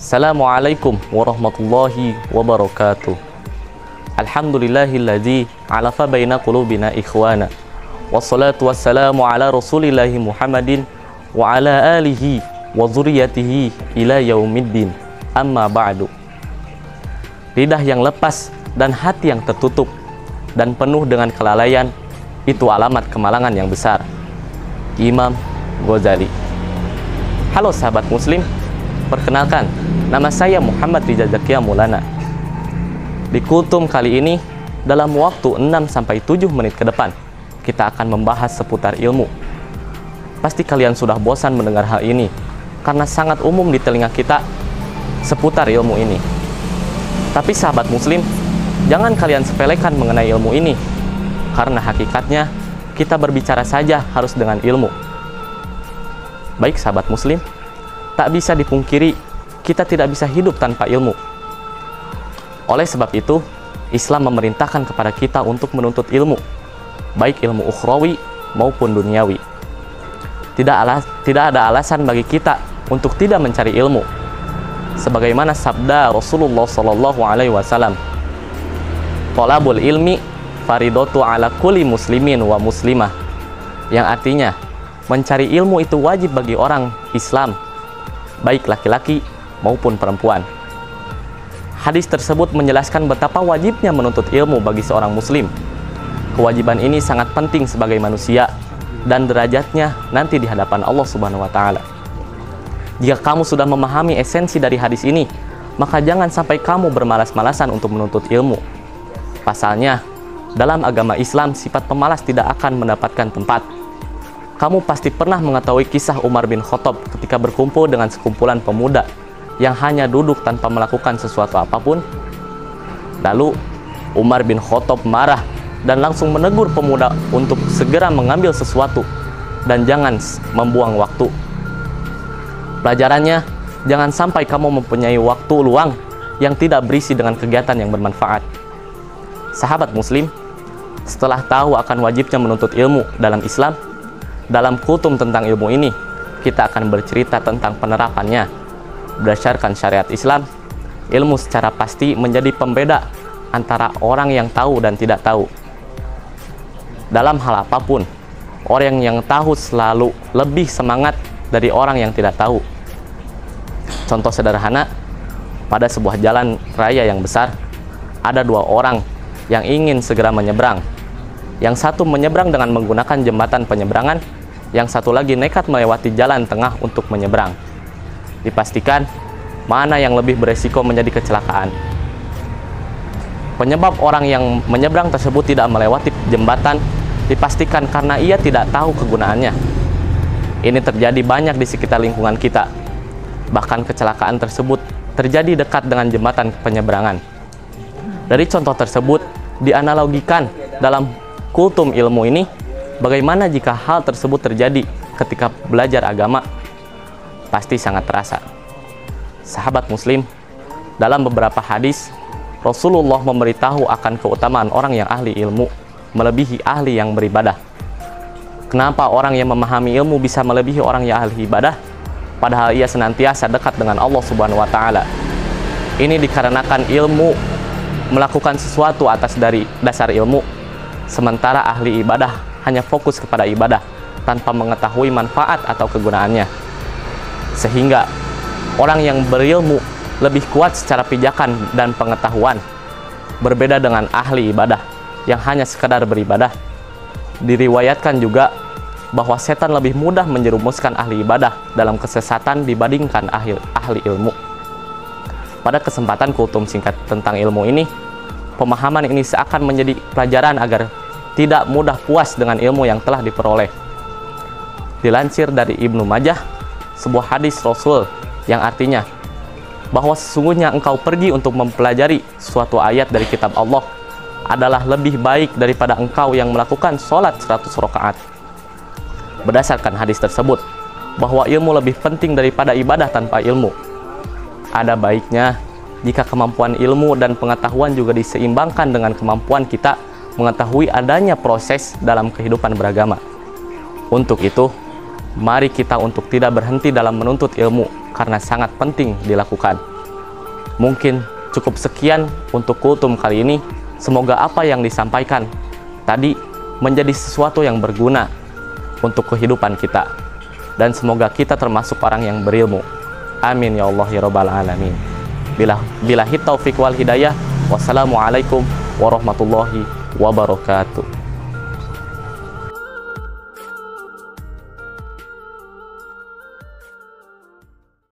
Assalamualaikum warahmatullahi wabarakatuh. Alhamdulillahilladzi alafa baina qulubina ikhwana. Wassalatu wassalamu ala rasulillahi Muhammadin wa ala alihi wa zuriyatihi ila yaumiddin. Amma ba'du. Lidah yang lepas dan hati yang tertutup dan penuh dengan kelalaian, itu alamat kemalangan yang besar. Imam Ghazali. Halo sahabat muslim, perkenalkan, nama saya Muhammad Rizal Zakia Maulana. Di kultum kali ini, dalam waktu 6-7 menit ke depan, kita akan membahas seputar ilmu. Pasti kalian sudah bosan mendengar hal ini, karena sangat umum di telinga kita seputar ilmu ini. Tapi sahabat muslim, jangan kalian sepelekan mengenai ilmu ini, karena hakikatnya kita berbicara saja harus dengan ilmu. Baik sahabat muslim, tak bisa dipungkiri kita tidak bisa hidup tanpa ilmu. Oleh sebab itu, Islam memerintahkan kepada kita untuk menuntut ilmu, baik ilmu ukhrawi maupun duniawi. Tidak ada alasan bagi kita untuk tidak mencari ilmu. Sebagaimana sabda Rasulullah SAW, "Thalabul ilmi faridatu ala kulli muslimin wa muslimah", yang artinya mencari ilmu itu wajib bagi orang Islam, baik laki-laki maupun perempuan. Hadis tersebut menjelaskan betapa wajibnya menuntut ilmu bagi seorang muslim. Kewajiban ini sangat penting sebagai manusia dan derajatnya nanti di hadapan Allah Subhanahu wa taala. Jika kamu sudah memahami esensi dari hadis ini, maka jangan sampai kamu bermalas-malasan untuk menuntut ilmu. Pasalnya, dalam agama Islam sifat pemalas tidak akan mendapatkan tempat. Kamu pasti pernah mengetahui kisah Umar bin Khattab ketika berkumpul dengan sekumpulan pemuda yang hanya duduk tanpa melakukan sesuatu apapun. Lalu Umar bin Khattab marah dan langsung menegur pemuda untuk segera mengambil sesuatu dan jangan membuang waktu. Pelajarannya, jangan sampai kamu mempunyai waktu luang yang tidak berisi dengan kegiatan yang bermanfaat. Sahabat muslim, setelah tahu akan wajibnya menuntut ilmu dalam Islam, dalam kultum tentang ilmu ini, kita akan bercerita tentang penerapannya. Berdasarkan syariat Islam, ilmu secara pasti menjadi pembeda antara orang yang tahu dan tidak tahu. Dalam hal apapun, orang yang tahu selalu lebih semangat dari orang yang tidak tahu. Contoh sederhana, pada sebuah jalan raya yang besar, ada dua orang yang ingin segera menyeberang. Yang satu menyeberang dengan menggunakan jembatan penyeberangan, yang satu lagi nekat melewati jalan tengah untuk menyeberang. Dipastikan mana yang lebih beresiko menjadi kecelakaan. Penyebab orang yang menyeberang tersebut tidak melewati jembatan dipastikan karena ia tidak tahu kegunaannya. Ini terjadi banyak di sekitar lingkungan kita. Bahkan kecelakaan tersebut terjadi dekat dengan jembatan penyeberangan. Dari contoh tersebut dianalogikan dalam kultum ilmu ini, bagaimana jika hal tersebut terjadi ketika belajar agama? Pasti sangat terasa. Sahabat muslim, dalam beberapa hadis Rasulullah memberitahu akan keutamaan orang yang ahli ilmu melebihi ahli yang beribadah. Kenapa orang yang memahami ilmu bisa melebihi orang yang ahli ibadah, padahal ia senantiasa dekat dengan Allah Subhanahu wa taala? Ini dikarenakan ilmu melakukan sesuatu atas dari dasar ilmu, sementara ahli ibadah hanya fokus kepada ibadah tanpa mengetahui manfaat atau kegunaannya. Sehingga orang yang berilmu lebih kuat secara pijakan dan pengetahuan, berbeda dengan ahli ibadah yang hanya sekadar beribadah. Diriwayatkan juga bahwa setan lebih mudah menjerumuskan ahli ibadah dalam kesesatan dibandingkan ahli ilmu. Pada kesempatan kultum singkat tentang ilmu ini, pemahaman ini seakan menjadi pelajaran agar tidak mudah puas dengan ilmu yang telah diperoleh. Dilansir dari Ibnu Majah, sebuah hadis Rasul yang artinya bahwa sesungguhnya engkau pergi untuk mempelajari suatu ayat dari kitab Allah adalah lebih baik daripada engkau yang melakukan sholat 100 rakaat. Berdasarkan hadis tersebut, bahwa ilmu lebih penting daripada ibadah tanpa ilmu. Ada baiknya jika kemampuan ilmu dan pengetahuan juga diseimbangkan dengan kemampuan kita mengetahui adanya proses dalam kehidupan beragama. Untuk itu, mari kita untuk tidak berhenti dalam menuntut ilmu karena sangat penting dilakukan. Mungkin cukup sekian untuk kultum kali ini. Semoga apa yang disampaikan tadi menjadi sesuatu yang berguna untuk kehidupan kita. Dan semoga kita termasuk orang yang berilmu. Amin ya Allah ya Rabbal Alamin. Billahi taufiq wal hidayah. Wassalamualaikum warahmatullahi wabarakatuh.